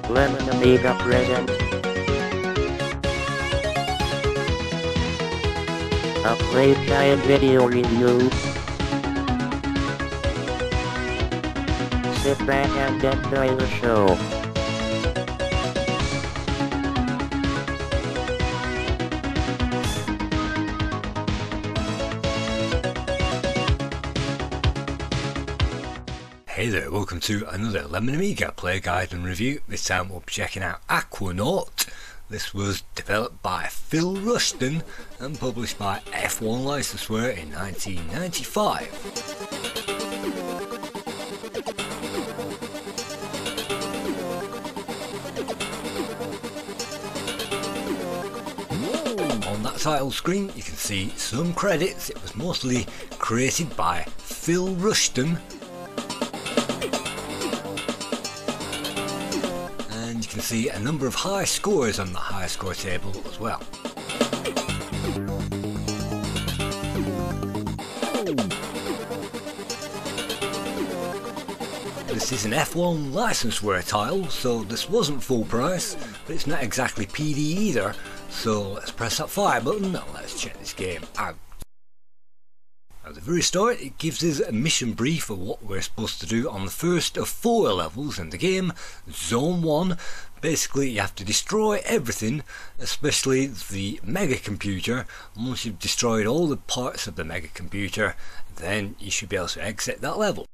Lemon Amiga presents a Playguide video review. Sit back and enjoy the show. Hey there, welcome to another Lemon Amiga Play Guide and Review. This time we'll be checking out Aquanaut. This was developed by Phil Rushton and published by F1 Licenseware in 1995. On that title screen you can see some credits. It was mostly created by Phil Rushton. You can see a number of high scores on the high score table as well. This is an F1 licenseware title, so this wasn't full price, but it's not exactly PD either, so let's press that fire button and let's check this game out. At the very start it gives us a mission brief of what we're supposed to do on the first of 4 levels in the game, Zone 1. Basically you have to destroy everything, especially the mega computer. Once you've destroyed all the parts of the mega computer, then you should be able to exit that level.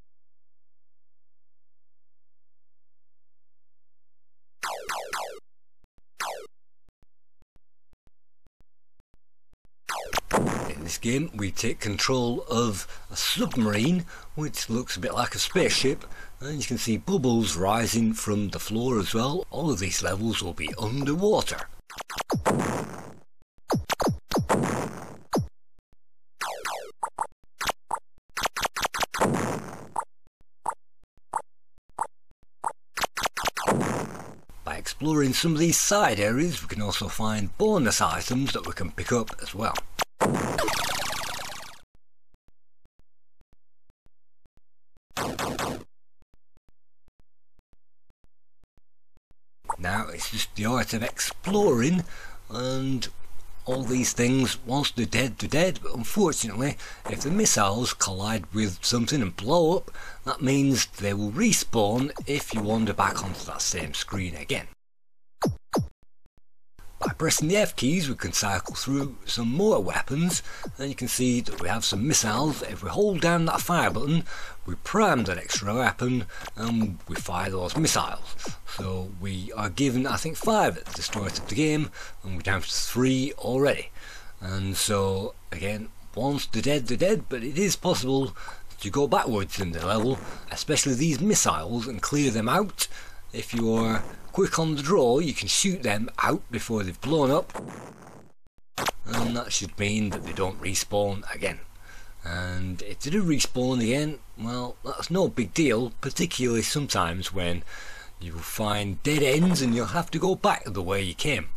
In this game we take control of a submarine which looks a bit like a spaceship, and you can see bubbles rising from the floor as well. All of these levels will be underwater. By exploring some of these side areas we can also find bonus items that we can pick up as well. Now it's just the art of exploring, and all these things, once they're dead, but unfortunately if the missiles collide with something and blow up, that means they will respawn if you wander back onto that same screen again. By pressing the F keys we can cycle through some more weapons, and you can see that we have some missiles. If we hold down that fire button we prime that extra weapon and we fire those missiles. So we are given I think 5 at the start of the game and we're down to 3 already. And so again, once they're dead, but it is possible to go backwards in the level, especially these missiles, and clear them out. If you are quick on the draw you can shoot them out before they've blown up, and that should mean that they don't respawn again. And if they do respawn again, well, that's no big deal, particularly sometimes when you will find dead ends and you'll have to go back the way you came.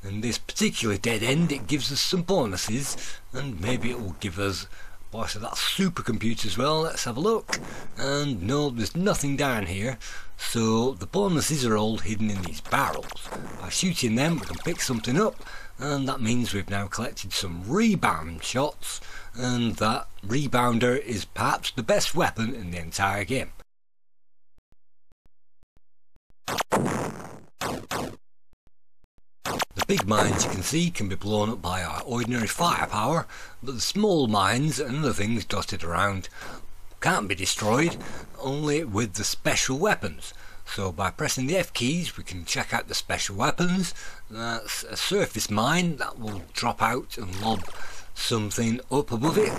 In this particular dead end it gives us some bonuses, and maybe it will give us part of that supercomputer as well. Let's have a look, and no, there's nothing down here, so the bonuses are all hidden in these barrels. By shooting them we can pick something up, and that means we've now collected some rebound shots, and that rebounder is perhaps the best weapon in the entire game. The big mines you can see can be blown up by our ordinary firepower, but the small mines and other things dotted around can't be destroyed, only with the special weapons. So by pressing the F keys we can check out the special weapons. That's a surface mine that will drop out and lob something up above it.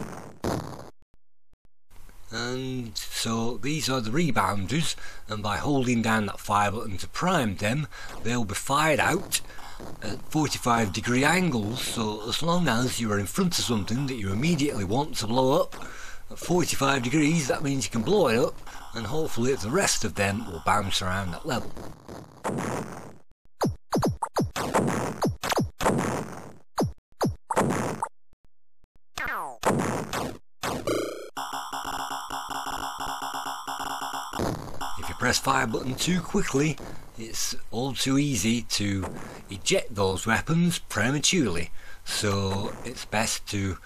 And so these are the rebounders, and by holding down that fire button to prime them they'll be fired out at 45-degree angles. So as long as you are in front of something that you immediately want to blow up at 45 degrees, that means you can blow it up, and hopefully the rest of them will bounce around that level. If you press fire button too quickly it's all too easy to eject those weapons prematurely, so it's best to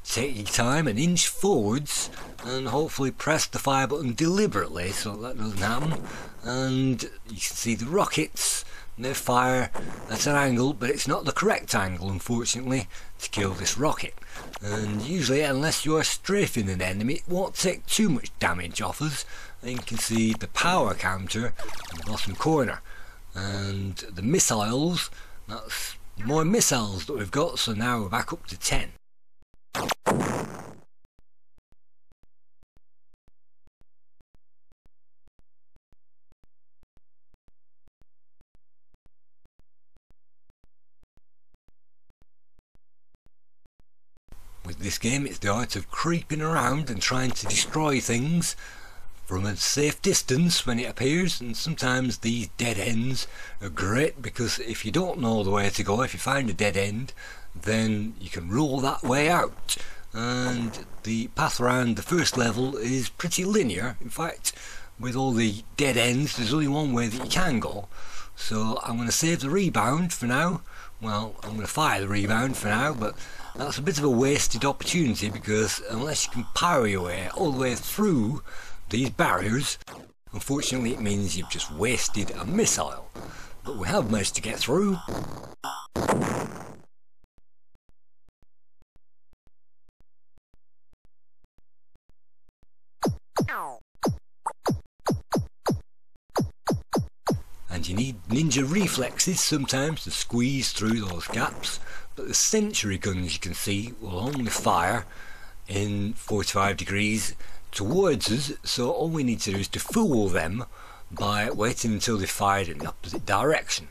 take your time and inch forwards and hopefully press the fire button deliberately so that doesn't happen. And you can see the rockets, they fire at an angle, but it's not the correct angle unfortunately to kill this rocket, and usually unless you are strafing an enemy it won't take too much damage off us. And you can see the power counter in the bottom corner, and the missiles, that's more missiles that we've got, so now we're back up to 10. With this game it's the art of creeping around and trying to destroy things from a safe distance when it appears, and sometimes these dead ends are great because if you don't know the way to go, if you find a dead end, then you can rule that way out. And the path around the first level is pretty linear. In fact, with all the dead ends there's only one way that you can go. So I'm going to save the rebound for now. Well, I'm going to fire the rebound for now, but that's a bit of a wasted opportunity because unless you can power your way all the way through these barriers, unfortunately it means you've just wasted a missile. But we have managed to get through. And you need ninja reflexes sometimes to squeeze through those gaps, but the sentry guns, you can see, will only fire in 45 degrees towards us, so all we need to do is to fool them by waiting until they fired in the opposite direction.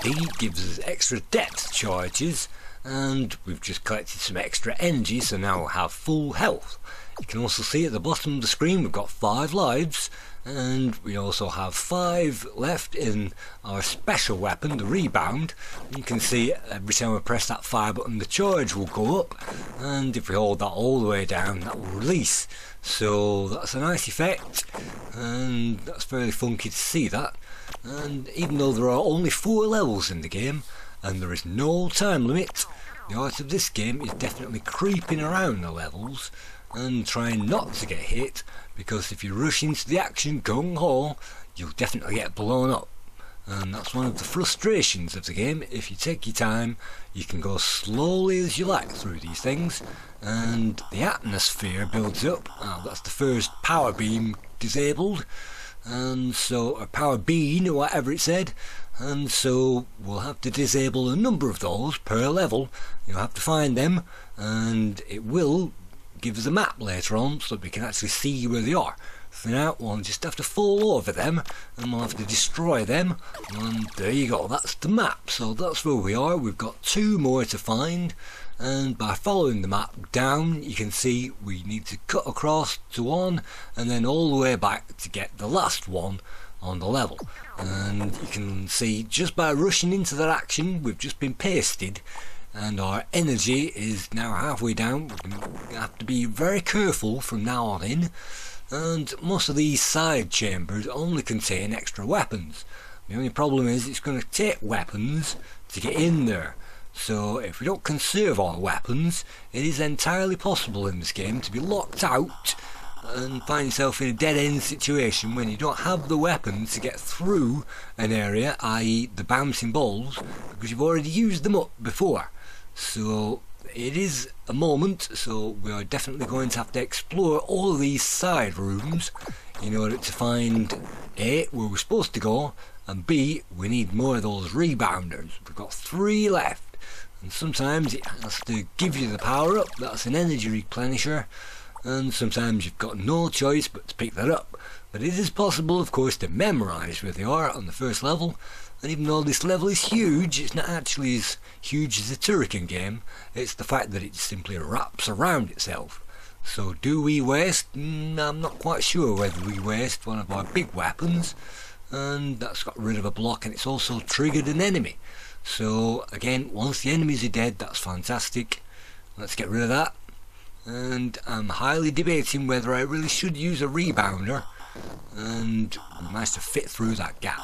He gives us extra depth charges, and we've just collected some extra energy, so now we'll have full health. You can also see at the bottom of the screen we've got 5 lives, and we also have 5 left in our special weapon, the rebound. You can see every time we press that fire button the charge will go up, and if we hold that all the way down that will release. So that's a nice effect, and that's very funky to see that. And even though there are only 4 levels in the game and there is no time limit, the art of this game is definitely creeping around the levels and trying not to get hit, because if you rush into the action gung-ho you'll definitely get blown up. And that's one of the frustrations of the game. If you take your time you can go slowly as you like through these things, and the atmosphere builds up. That's the first power beam disabled, and so a power beam or whatever it said, and so we'll have to disable a number of those per level. You'll have to find them, and it will give us a map later on so that we can actually see where they are. For now we'll just have to fall over them and we'll have to destroy them, and there you go, that's the map. So that's where we are. We've got 2 more to find, and by following the map down you can see we need to cut across to one and then all the way back to get the last one on the level. And you can see just by rushing into that action we've just been pasted, and our energy is now halfway down. We're going to have to be very careful from now on in, and most of these side chambers only contain extra weapons. The only problem is it's going to take weapons to get in there. So if we don't conserve our weapons, it is entirely possible in this game to be locked out and find yourself in a dead-end situation when you don't have the weapons to get through an area, i.e. the bouncing balls, because you've already used them up before. So it is a moment, so we are definitely going to have to explore all of these side rooms in order to find A, where we're supposed to go, and B, we need more of those rebounders. We've got 3 left, and sometimes it has to give you the power up, that's an energy replenisher, and sometimes you've got no choice but to pick that up. But it is possible, of course, to memorise where they are on the first level, and even though this level is huge, it's not actually as huge as the Turrican game. It's the fact that it simply wraps around itself. So do we waste? I'm not quite sure whether we waste one of our big weapons, and that's got rid of a block, and it's also triggered an enemy. So again, once the enemies are dead, that's fantastic. Let's get rid of that. And I'm highly debating whether I really should use a rebounder, and we managed to fit through that gap.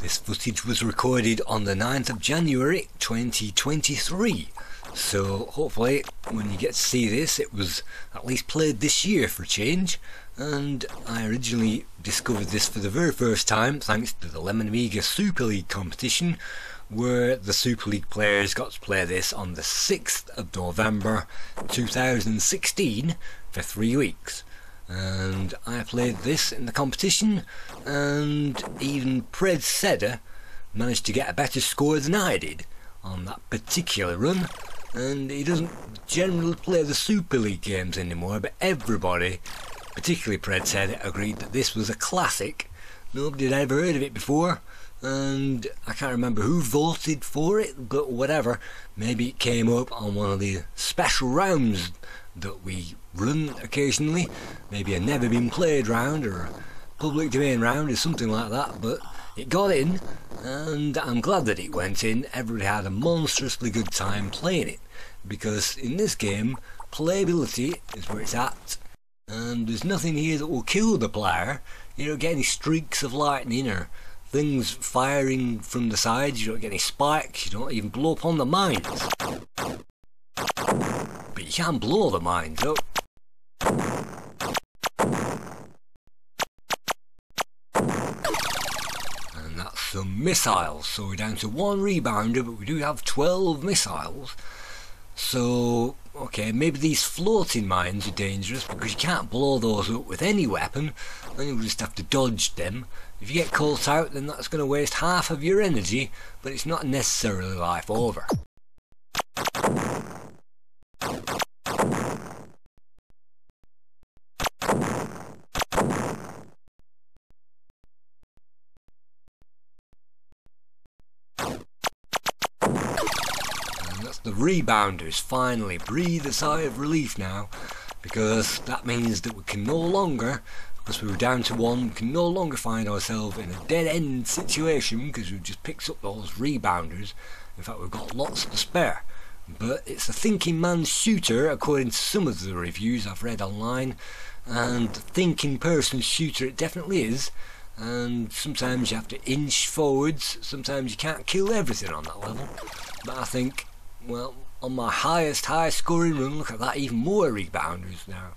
This footage was recorded on the 9th of January 2023, so hopefully when you get to see this it was at least played this year for a change. And I originally discovered this for the very first time thanks to the Lemon Amiga Super League competition, where the Super League players got to play this on the 6th of November 2016 for 3 weeks. And I played this in the competition, and even Predseda managed to get a better score than I did on that particular run. And he doesn't generally play the Super League games anymore, but everybody, particularly Predseda, agreed that this was a classic. Nobody had ever heard of it before, and I can't remember who voted for it, but whatever, maybe it came up on one of the special rounds that we run occasionally, maybe a never been played round or a public domain round or something like that, but it got in, and I'm glad that it went in. Everybody had a monstrously good time playing it, because in this game playability is where it's at, and there's nothing here that will kill the player. You don't get any streaks of lightning or things firing from the sides, you don't get any spikes, you don't even blow up on the mines. But you can blow the mines up. And that's some missiles, so we're down to 1 rebounder, but we do have 12 missiles. So, okay, maybe these floating mines are dangerous because you can't blow those up with any weapon, and you'll just have to dodge them. If you get caught out, then that's going to waste half of your energy, but it's not necessarily life over. The rebounders finally breathe a sigh of relief now, because that means that we can no longer, because we were down to 1, we can no longer find ourselves in a dead end situation because we've just picked up those rebounders. In fact, we've got lots to spare. But it's a thinking man's shooter according to some of the reviews I've read online, and thinking person's shooter it definitely is. And sometimes you have to inch forwards, sometimes you can't kill everything on that level, but I think, well, on my highest high scoring run, look at that, even more rebounders now.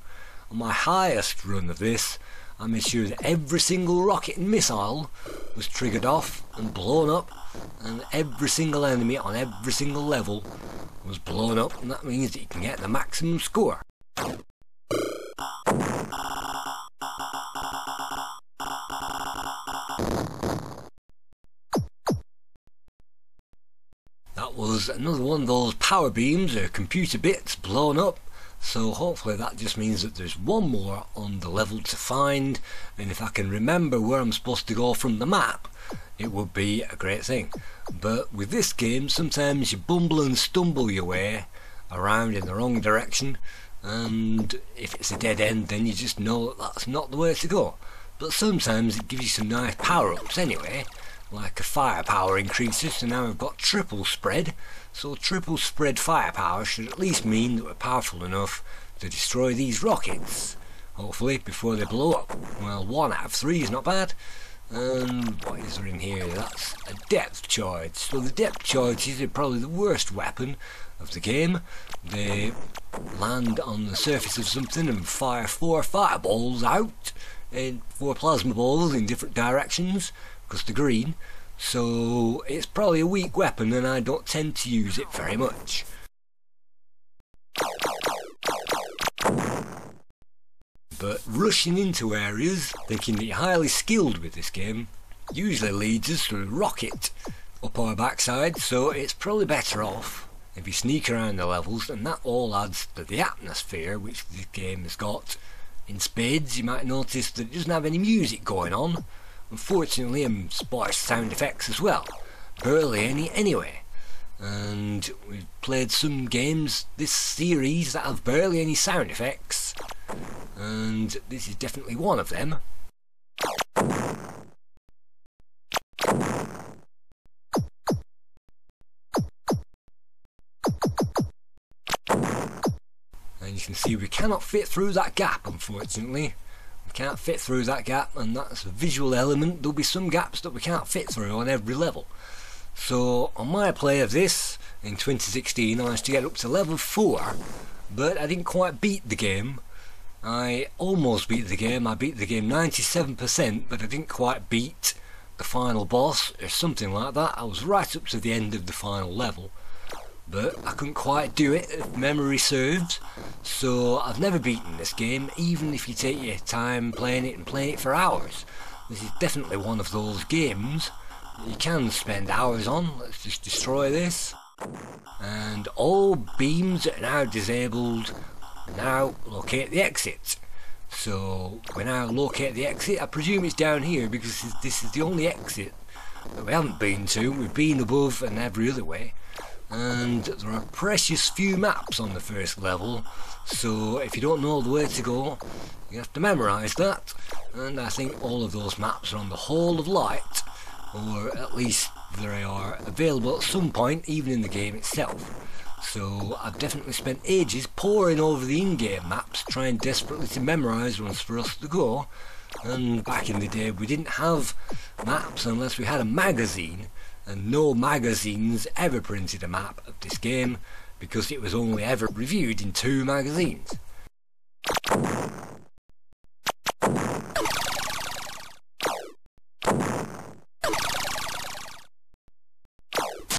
On my highest run of this, I made sure that every single rocket and missile was triggered off and blown up, and every single enemy on every single level was blown up, and that means that you can get the maximum score. That was another one of those power beams or computer bits blown up, so hopefully that just means that there's one more on the level to find, and if I can remember where I'm supposed to go from the map, it would be a great thing. But with this game, sometimes you bumble and stumble your way around in the wrong direction, and if it's a dead end then you just know that that's not the way to go. But sometimes it gives you some nice power-ups anyway, like a firepower increases, so now we've got triple spread, so triple spread firepower should at least mean that we're powerful enough to destroy these rockets, hopefully before they blow up. Well, 1 out of 3 is not bad. And what is there in here? That's a depth charge. So the depth charges are probably the worst weapon of the game. They land on the surface of something and fire 4 fireballs out, and 4 plasma balls in different directions, because they're green. So it's probably a weak weapon and I don't tend to use it very much. But rushing into areas thinking that you're highly skilled with this game usually leads us to a rocket up our backside, so it's probably better off if you sneak around the levels, and that all adds to the atmosphere which this game has got in spades. You might notice that it doesn't have any music going on, unfortunately, and sparse sound effects as well. Barely any anyway. And we've played some games this series that have barely any sound effects, and this is definitely one of them. And you can see we cannot fit through that gap, unfortunately. We can't fit through that gap, and that's a visual element. There'll be some gaps that we can't fit through on every level. So on my play of this in 2016, I managed to get up to level 4, but I didn't quite beat the game. I almost beat the game. I beat the game 97%, but I didn't quite beat the final boss or something like that. I was right up to the end of the final level, but I couldn't quite do it if memory serves. So I've never beaten this game, even if you take your time playing it and playing it for hours. This is definitely one of those games you can spend hours on. Let's just destroy this. And all beams are now disabled. Now locate the exit. So we now locate the exit. I presume it's down here because this is the only exit that we haven't been to. We've been above and every other way. And there are precious few maps on the first level, so if you don't know the way to go, you have to memorise that. And I think all of those maps are on the Hall of Light, or at least they are available at some point, even in the game itself. So I've definitely spent ages poring over the in-game maps, trying desperately to memorise ones for us to go. And back in the day we didn't have maps unless we had a magazine, and no magazines ever printed a map of this game because it was only ever reviewed in 2 magazines.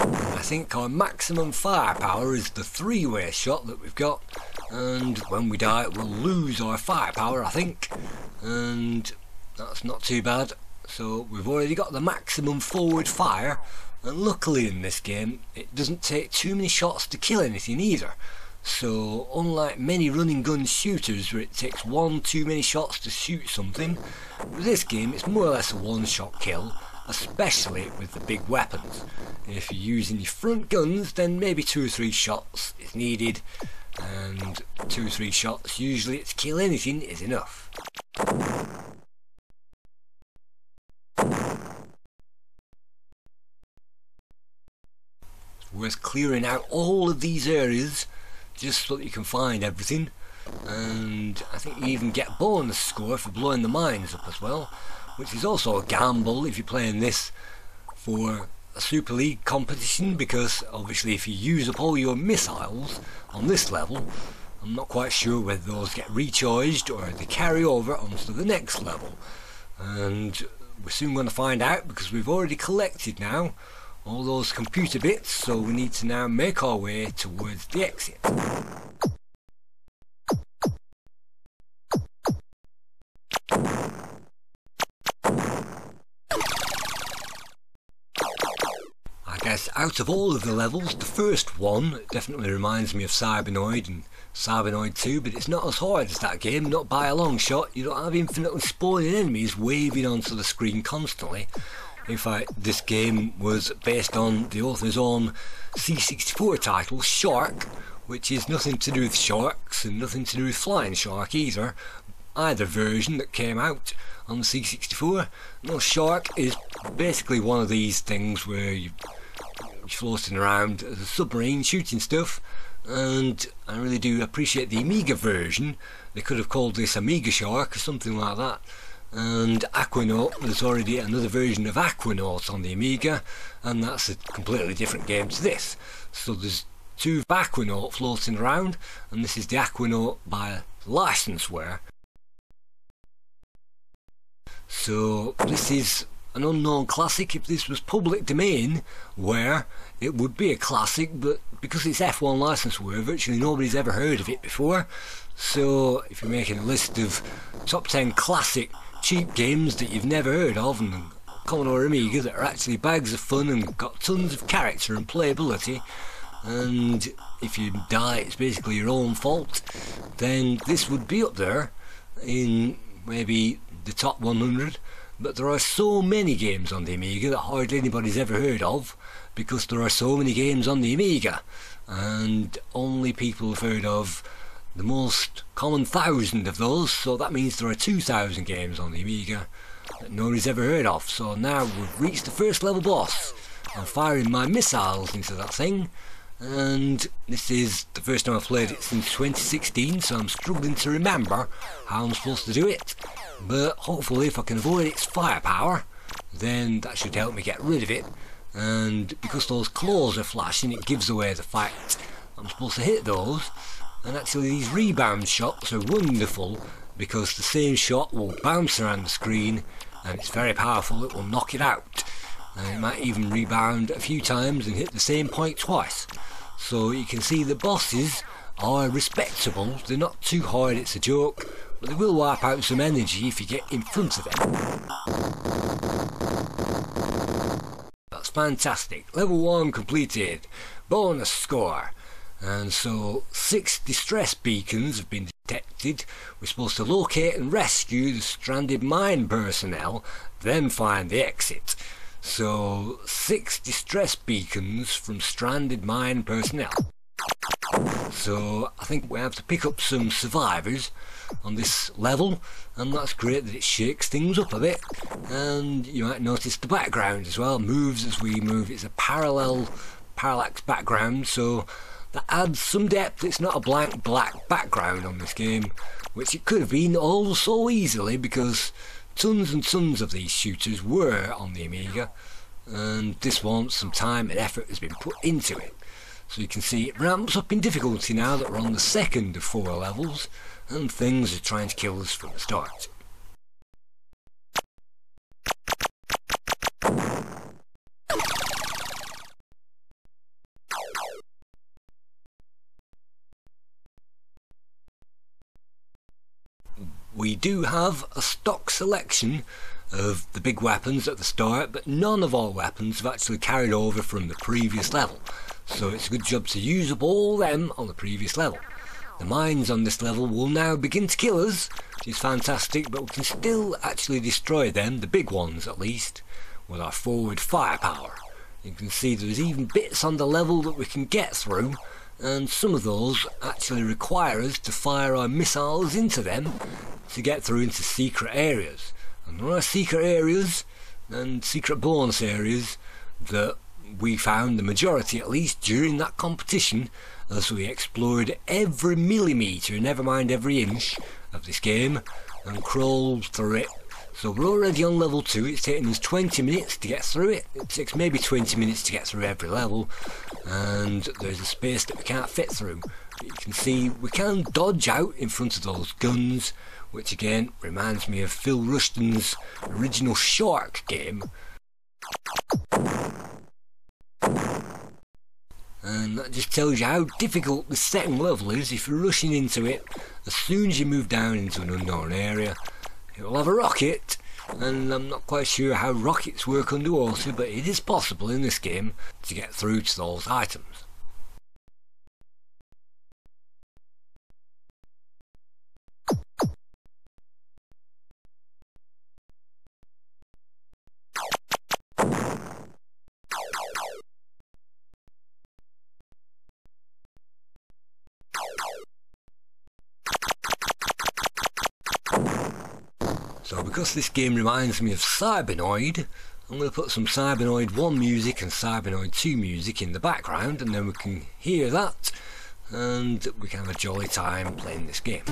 I think our maximum firepower is the 3-way shot that we've got, and when we die we'll lose our firepower, I think, and that's not too bad. So we've already got the maximum forward fire, and luckily in this game it doesn't take too many shots to kill anything either. So unlike many running gun shooters where it takes 1 too many shots to shoot something, with this game it's more or less a one-shot kill, especially with the big weapons. If you're using your front guns, then maybe 2 or 3 shots is needed, and 2 or 3 shots usually to kill anything is enough. Worth clearing out all of these areas just so that you can find everything, and I think you even get a bonus score for blowing the mines up as well, which is also a gamble if you're playing this for a SuperLeague competition, because obviously if you use up all your missiles on this level, I'm not quite sure whether those get recharged or they carry over onto the next level, and we're soon going to find out because we've already collected now all those computer bits, so we need to now make our way towards the exit. I guess out of all of the levels, the first one definitely reminds me of Cybernoid and Cybernoid-type, but it's not as hard as that game, not by a long shot. You don't have infinitely spawning enemies waving onto the screen constantly. In fact, this game was based on the author's own C64 title, Shark, which is nothing to do with sharks and nothing to do with Flying Shark either version that came out on the C64. No, Shark is basically one of these things where you're floating around as a submarine shooting stuff, and I really do appreciate the Amiga version. They could have called this Amiga Shark or something like that. And Aquanaut, there's already another version of Aquanaut on the Amiga, and that's a completely different game to this. So there's 2 Aquanaut floating around, and this is the Aquanaut by licenseware. So this is an unknown classic. If this was public domain, where it would be a classic, but because it's F1 licenseware, virtually nobody's ever heard of it before. So if you're making a list of top 10 classic cheap games that you've never heard of and Commodore Amiga that are actually bags of fun and got tons of character and playability, and if you die it's basically your own fault, then this would be up there in maybe the top 100. But there are so many games on the Amiga that hardly anybody's ever heard of, because there are so many games on the Amiga, and only people have heard of the most common 1,000 of those, so that means there are 2,000 games on the Amiga that nobody's ever heard of. So now we've reached the first level boss. I'm firing my missiles into that thing, and this is the first time I've played it since 2016, so I'm struggling to remember how I'm supposed to do it. But hopefully if I can avoid its firepower, then that should help me get rid of it. And because those claws are flashing, it gives away the fact I'm supposed to hit those. And actually these rebound shots are wonderful, because the same shot will bounce around the screen and it's very powerful. It will knock it out, and it might even rebound a few times and hit the same point twice. So you can see the bosses are respectable. They're not too hard, it's a joke, but they will wipe out some energy if you get in front of them. That's fantastic. Level 1 completed. Bonus score. And so 6 distress beacons have been detected. We're supposed to locate and rescue the stranded mine personnel, then find the exit. So 6 distress beacons from stranded mine personnel. So I think we have to pick up some survivors on this level, and that's great that it shakes things up a bit. And you might notice the background as well moves as we move. It's a parallax background, so that adds some depth. It's not a blank black background on this game, which it could have been all so easily, because tons and tons of these shooters were on the Amiga, and this one, some time and effort has been put into it. So you can see it ramps up in difficulty now that we're on the second of 4 levels, and things are trying to kill us from the start. We do have a stock selection of the big weapons at the start, but none of our weapons have actually carried over from the previous level, so it's a good job to use up all them on the previous level. The mines on this level will now begin to kill us, which is fantastic, but we can still actually destroy them, the big ones at least, with our forward firepower. You can see there's even bits on the level that we can get through, and some of those actually require us to fire our missiles into them to get through into secret areas. And there are secret areas and secret bonus areas that we found, the majority at least, during that competition, as we explored every millimetre, never mind every inch, of this game and crawled through it. So we're already on level 2. It's taken us 20 minutes to get through it. It takes maybe 20 minutes to get through every level, and there's a space that we can't fit through. But you can see we can dodge out in front of those guns, which again reminds me of Phil Rushton's original Shark game. And that just tells you how difficult the second level is. If you're rushing into it, as soon as you move down into an unknown area, it will have a rocket, and I'm not quite sure how rockets work underwater, but it is possible in this game to get through to those items. So because this game reminds me of Cybernoid, I'm going to put some Cybernoid 1 music and Cybernoid 2 music in the background, and then we can hear that and we can have a jolly time playing this game.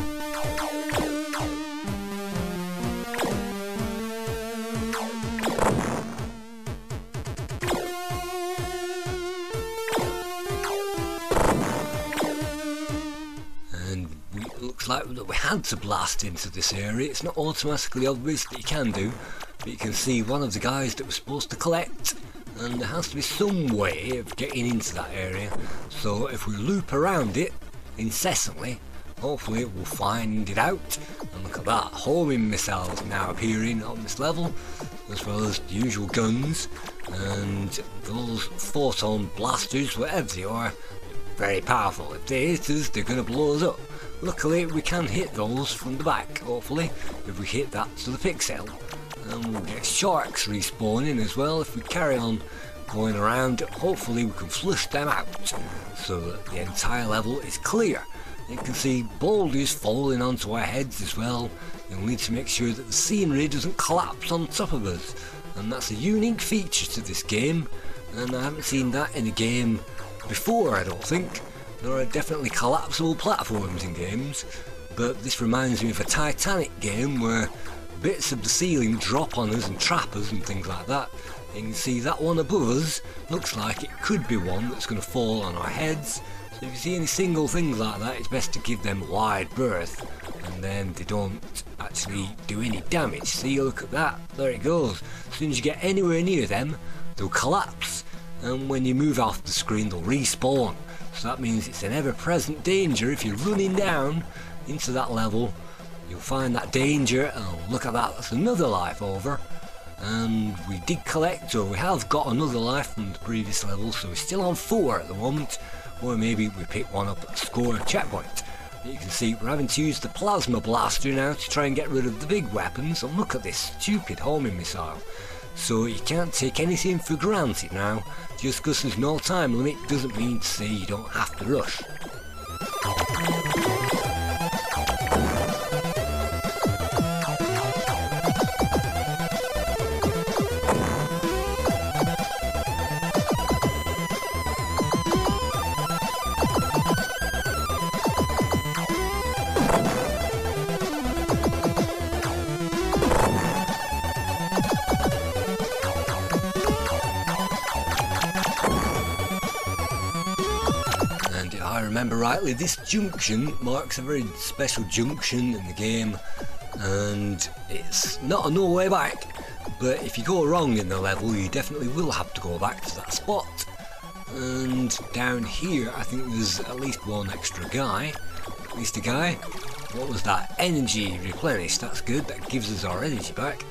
Looks like we had to blast into this area. It's not automatically obvious that you can do, but you can see one of the guys that we're supposed to collect, and there has to be some way of getting into that area. So if we loop around it incessantly, hopefully we'll find it out. And look at that, homing missiles now appearing on this level. as well as the usual guns, and those photon blasters, whatever they are, very powerful. If they hit us, they're going to blow us up. Luckily we can hit those from the back, hopefully, if we hit that to the pixel. And we'll get sharks respawning as well. If we carry on going around, hopefully we can flush them out so that the entire level is clear. You can see boulders falling onto our heads as well. You'll need to make sure that the scenery doesn't collapse on top of us, and that's a unique feature to this game, and I haven't seen that in a game before, I don't think. There are definitely collapsible platforms in games, but this reminds me of a Titanic game where bits of the ceiling drop on us and trap us and things like that. You can see that one above us looks like it could be one that's going to fall on our heads. So if you see any single things like that, it's best to give them wide berth, and then they don't actually do any damage. See, look at that, there it goes. As soon as you get anywhere near them, they'll collapse, and when you move off the screen they'll respawn. So that means it's an ever-present danger. If you're running down into that level, you'll find that danger. Oh, look at that, that's another life over. And we did collect, or we have got another life from the previous level, so we're still on 4 at the moment, or maybe we pick one up at the score checkpoint. You can see we're having to use the plasma blaster now to try and get rid of the big weapons, and look at this stupid homing missile. So you can't take anything for granted now. Just because there's no time limit doesn't mean to say you don't have to rush. Remember rightly, this junction marks a very special junction in the game, and it's not a no way back, but if you go wrong in the level you definitely will have to go back to that spot. And down here I think there's at least one extra guy, at least a guy. What was that? Energy replenished, that's good, that gives us our energy back.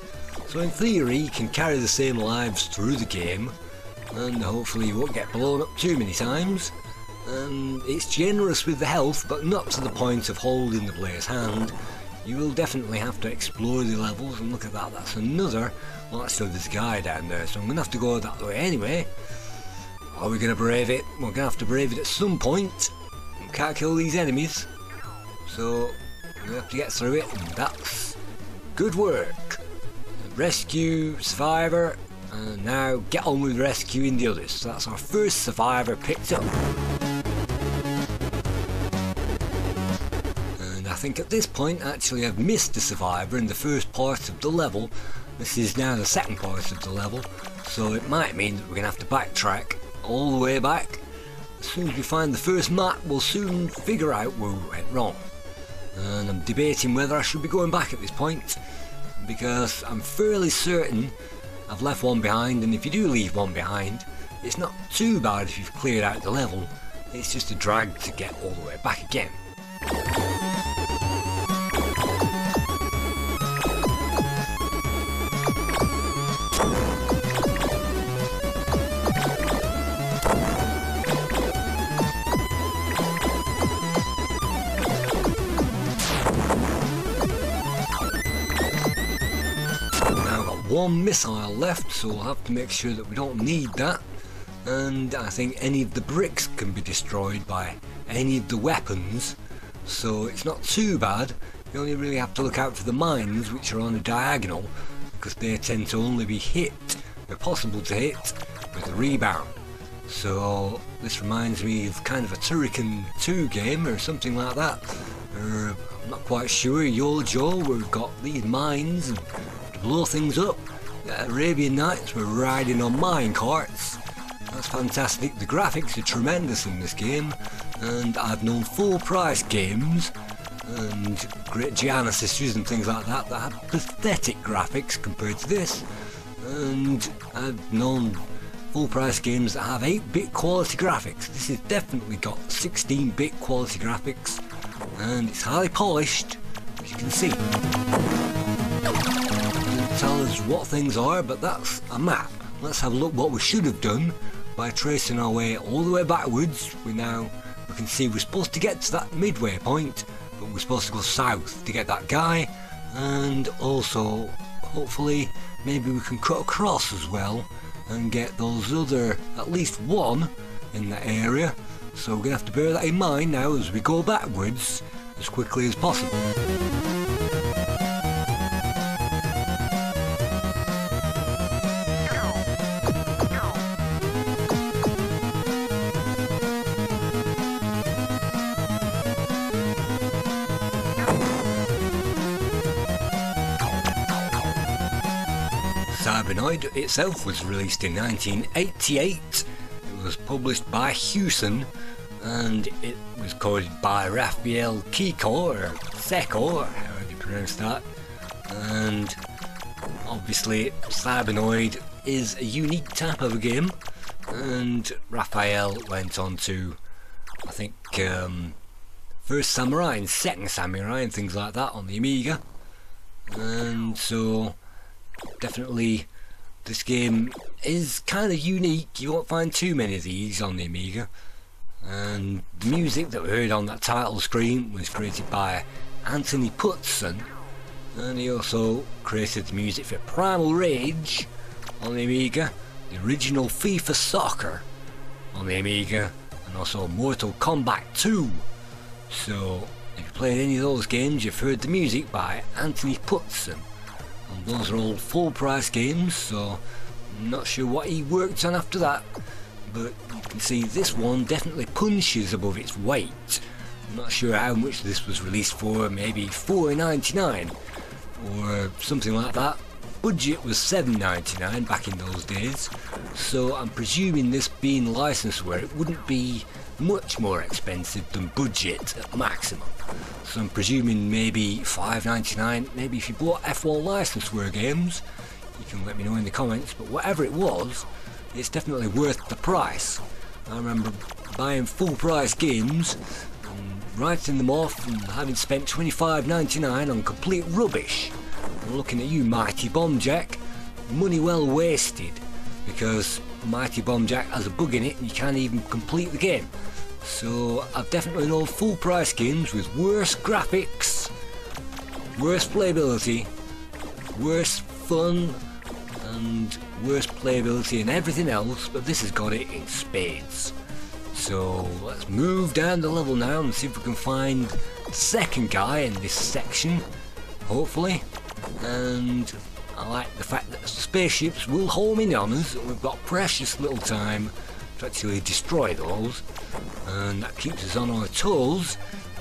So in theory you can carry the same lives through the game, and hopefully you won't get blown up too many times. It's generous with the health, but not to the point of holding the player's hand. You will definitely have to explore the levels, and look at that, that's another. Well, actually there's a guy down there, so I'm going to have to go that way anyway. Are we going to brave it? We're going to have to brave it at some point. We can't kill these enemies, so we have to get through it, and that's good work. Rescue, survivor, and now get on with rescuing the others. So that's our first survivor picked up. I think at this point actually I've missed the survivor in the first part of the level. This is now the second part of the level, so it might mean that we're going to have to backtrack all the way back. As soon as we find the first map we'll soon figure out where we went wrong. And I'm debating whether I should be going back at this point, because I'm fairly certain I've left one behind, and if you do leave one behind it's not too bad if you've cleared out the level. It's just a drag to get all the way back again. One missile left, so we'll have to make sure that we don't need that, and I think any of the bricks can be destroyed by any of the weapons, so it's not too bad. You only really have to look out for the mines, which are on a diagonal, because they tend to only be hit, they're possible to hit, with a rebound. So this reminds me of kind of a Turrican 2 game or something like that. I'm not quite sure. Joe, we've got these mines and blow things up. Arabian Nights, we're riding on mine carts. That's fantastic. The graphics are tremendous in this game, and I've known full price games and Great Gianna Sisters and things like that that have pathetic graphics compared to this, and I've known full price games that have 8-bit quality graphics. This has definitely got 16-bit quality graphics, and it's highly polished, as you can see. tell us what things are, but that's a map. Let's have a look what we should have done by tracing our way all the way backwards. We can see we're supposed to get to that midway point, but we're supposed to go south to get that guy, and also hopefully maybe we can cut across as well and get those other, at least one in that area. So we're going to have to bear that in mind now as we go backwards as quickly as possible. Cybernoid itself was released in 1988. It was published by Heaton, and it was coded by Raphael Kiko, or Seco, or however you pronounce that. And obviously Cybernoid is a unique type of a game, and Raphael went on to, I think, First Samurai and Second Samurai and things like that on the Amiga. And so definitely this game is kind of unique. You won't find too many of these on the Amiga. And the music that we heard on that title screen was created by Anthony Putzen, and he also created the music for Primal Rage on the Amiga, the original FIFA Soccer on the Amiga, and also Mortal Kombat 2. So if you played any of those games, you've heard the music by Anthony Putzen. And those are all full price games, so I'm not sure what he worked on after that, but you can see this one definitely punches above its weight. I'm not sure how much this was released for, maybe $4.99 or something like that. Budget was $7.99 back in those days, so I'm presuming this being licenseware, it wouldn't be much more expensive than budget at the maximum. So I'm presuming maybe $5.99, maybe if you bought F1 licenseware games, you can let me know in the comments, but whatever it was, it's definitely worth the price. I remember buying full price games and writing them off and having spent $25.99 on complete rubbish. And looking at you, Mighty Bomb Jack, money well wasted, because Mighty Bomb Jack has a bug in it and you can't even complete the game. So I've definitely known full price games with worse graphics, worse playability, worse fun, and worse playability and everything else, but this has got it in spades. So let's move down the level now and see if we can find the second guy in this section, hopefully. And I like the fact that spaceships will home in on us, and we've got precious little time to actually destroy those, and that keeps us on our toes.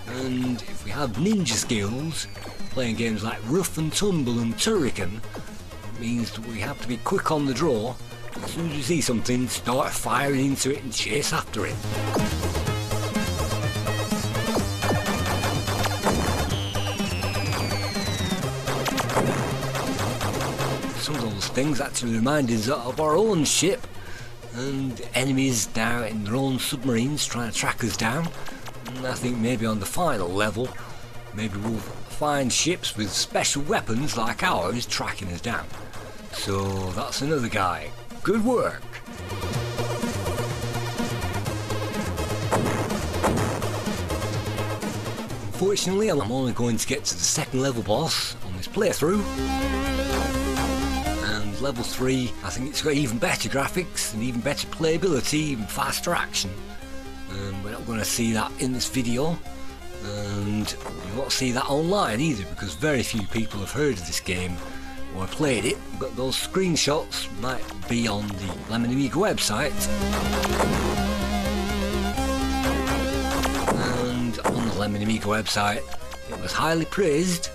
And if we have ninja skills, playing games like Rough and Tumble and Turrican, it means that we have to be quick on the draw. As soon as you see something, start firing into it and chase after it. Some of those things actually remind us of our own ship, and enemies now in their own submarines trying to track us down. And I think maybe on the final level, maybe we'll find ships with special weapons like ours tracking us down. So that's another guy. Good work! Unfortunately, I'm only going to get to the second level boss on this playthrough. And level 3, I think it's got even better graphics and even better playability, even faster action. And we're not going to see that in this video. And you won't see that online either, because very few people have heard of this game or played it, but those screenshots might be on the Lemon Amiga website. And on the Lemon Amiga website, it was highly praised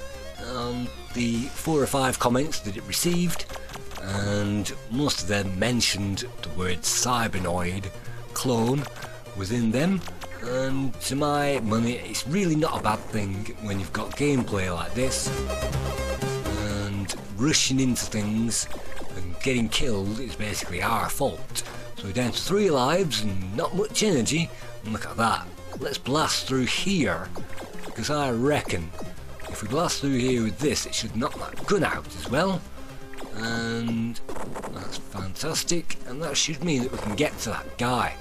on the 4 or 5 comments that it received, and most of them mentioned the word Cybernoid clone within them. And to my money, it's really not a bad thing when you've got gameplay like this. Rushing into things and getting killed is basically our fault. So we're down to 3 lives and not much energy, and look at that. Let's blast through here, because I reckon if we blast through here with this, it should knock that gun out as well. and that's fantastic, and that should mean that we can get to that guy.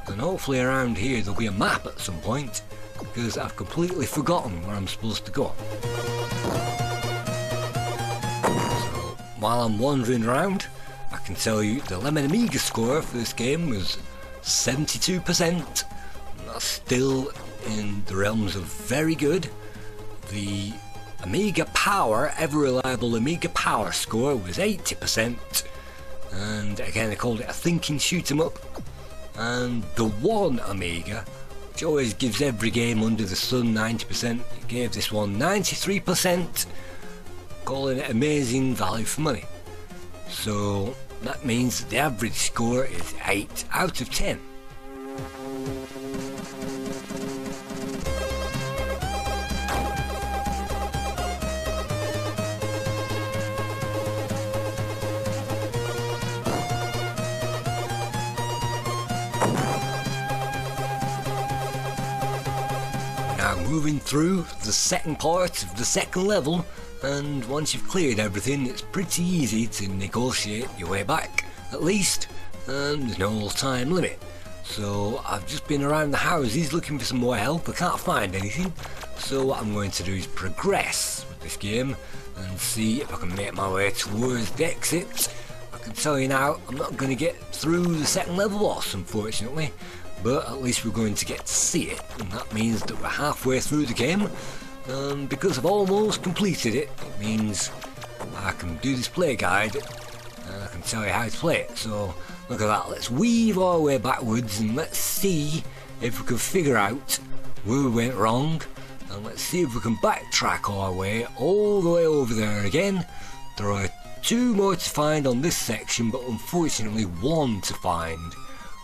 And hopefully around here there'll be a map at some point, because I've completely forgotten where I'm supposed to go. So while I'm wandering around, I can tell you the Lemon Amiga score for this game was 72%, and that's still in the realms of very good. The Amiga Power, ever reliable Amiga Power score was 80%, and again they called it a thinking shoot 'em up. And the One Amiga, which always gives every game under the sun 90%, it gave this one 93%, calling it amazing value for money. So that means that the average score is 8 out of 10. Moving through the second part of the second level, and once you've cleared everything it's pretty easy to negotiate your way back, at least, and there's no time limit. So I've just been around the houses looking for some more help. I can't find anything, so what I'm going to do is progress with this game and see if I can make my way towards the exit. I can tell you now, I'm not going to get through the second level boss, unfortunately, but at least we're going to get to see it, and that means that we're halfway through the game, and because I've almost completed it, it means I can do this play guide and I can tell you how to play it. So look at that, let's weave our way backwards and let's see if we can figure out where we went wrong, and let's see if we can backtrack our way all the way over there again. There are 2 more to find on this section, but unfortunately 1 to find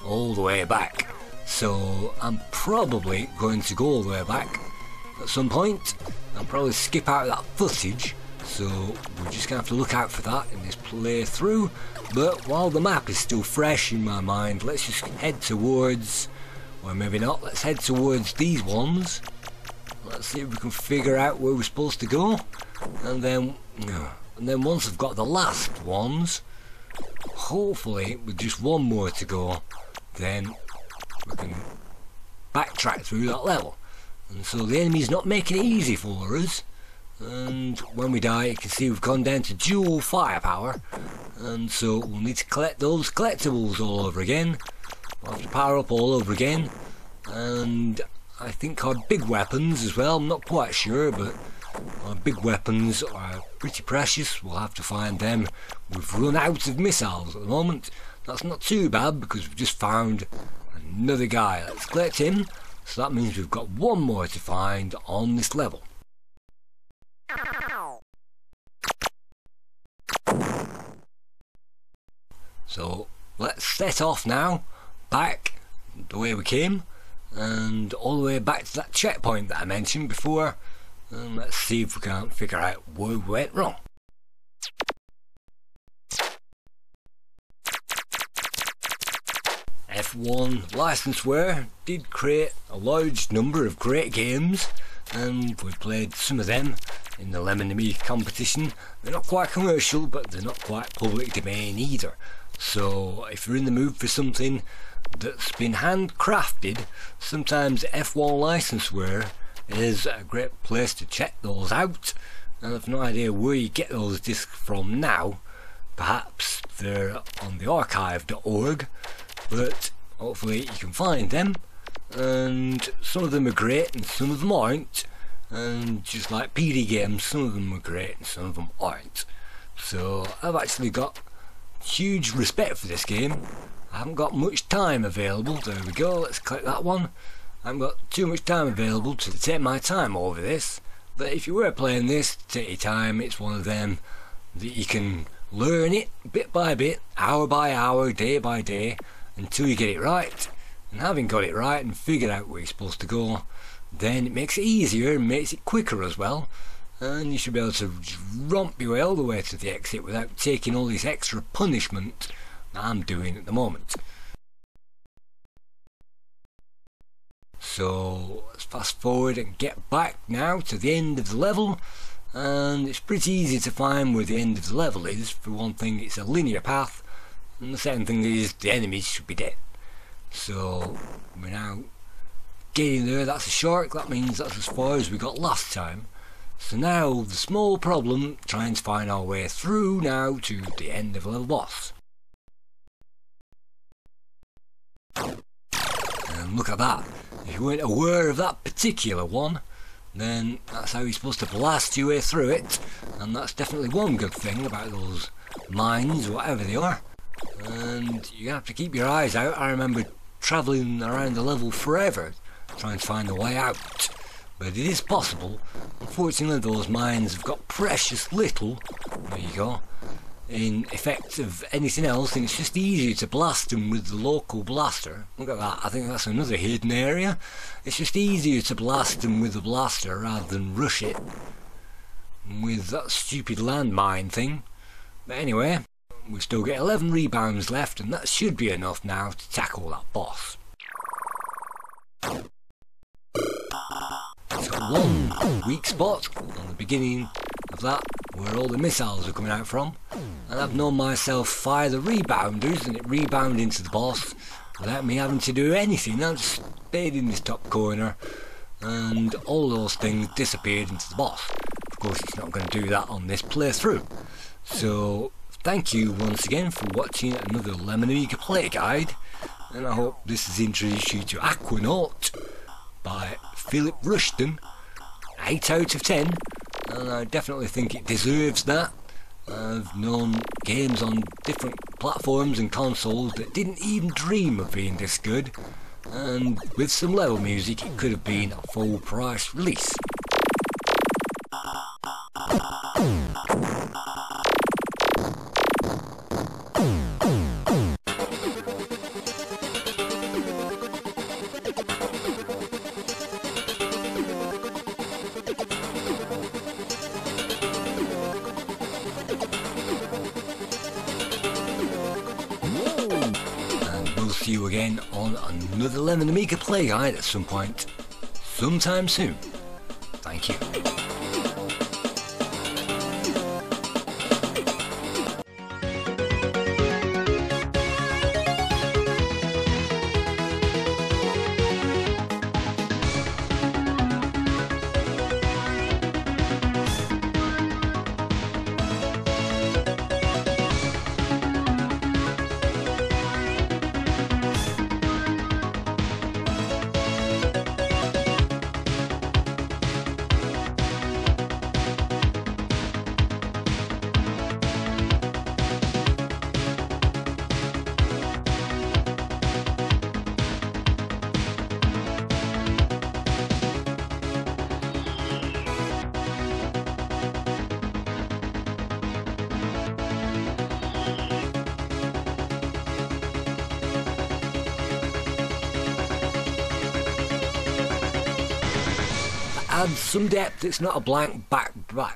all the way back. So I'm probably going to go all the way back at some point. I'll probably skip out that footage, so we're just going to have to look out for that in this playthrough. But while the map is still fresh in my mind, let's just head towards, or maybe not, let's head towards these ones. Let's see if we can figure out where we're supposed to go, and then once I've got the last ones, hopefully with just 1 more to go, then we can backtrack through that level. And so the enemy's not making it easy for us, and when we die you can see we've gone down to dual firepower, and so we'll need to collect those collectibles all over again. We'll have to power up all over again, and I think our big weapons as well, I'm not quite sure, but our big weapons are pretty precious. We'll have to find them. We've run out of missiles at the moment. That's not too bad because we've just found another guy. Let's collect him. So that means we've got 1 more to find on this level. So let's set off now, back the way we came, and all the way back to that checkpoint that I mentioned before, and let's see if we can't figure out where we went wrong. F1 licenseware did create a large number of great games, and we played some of them in the Lemon Amiga competition. They're not quite commercial, but they're not quite public domain either. So if you're in the mood for something that's been handcrafted, sometimes F1 licenseware is a great place to check those out. And I've no idea where you get those discs from now. Perhaps they're on the archive.org, but hopefully you can find them, and some of them are great and some of them aren't, and just like PD games, some of them are great and some of them aren't. So I've actually got huge respect for this game. I haven't got much time available. There we go, let's click that one. I haven't got too much time available to take my time over this, but if you were playing this, take your time. It's one of them that you can learn it bit by bit, hour by hour, day by day, until you get it right. And having got it right and figured out where you're supposed to go, then it makes it easier and makes it quicker as well, and you should be able to romp your way all the way to the exit without taking all this extra punishment that I'm doing at the moment. So let's fast forward and get back now to the end of the level, and it's pretty easy to find where the end of the level is. For one thing, it's a linear path, and the second thing is the enemies should be dead. So we're now getting there. That's a shark, that means that's as far as we got last time. So now the small problem, trying to find our way through now to the end of the level boss. And look at that. If you weren't aware of that particular one, then that's how you're supposed to blast your way through it, and that's definitely one good thing about those mines, whatever they are. And you have to keep your eyes out. I remember travelling around the level forever trying to find a way out, but it is possible. Unfortunately, those mines have got precious little, there you go, in effect of anything else, and it's just easier to blast them with the local blaster. Look at that, I think that's another hidden area. It's just easier to blast them with the blaster rather than rush it with that stupid landmine thing. But anyway, we still get 11 rebounds left, and that should be enough now to tackle that boss. It's got one weak spot on the beginning of that, where all the missiles are coming out from, and I've known myself fire the rebounders and it rebound into the boss without me having to do anything. I just stayed in this top corner and all those things disappeared into the boss. Of course, it's not going to do that on this playthrough. So thank you once again for watching another Amiga play guide, and I hope this has introduced you to Aquanaut by Philip Rushton. 8 out of 10, and I definitely think it deserves that. I've known games on different platforms and consoles that didn't even dream of being this good, and with some level music it could have been a full price release. See you again on another Amiga play guide at some point, sometime soon. Thank you. Adds some depth. It's not a blank background.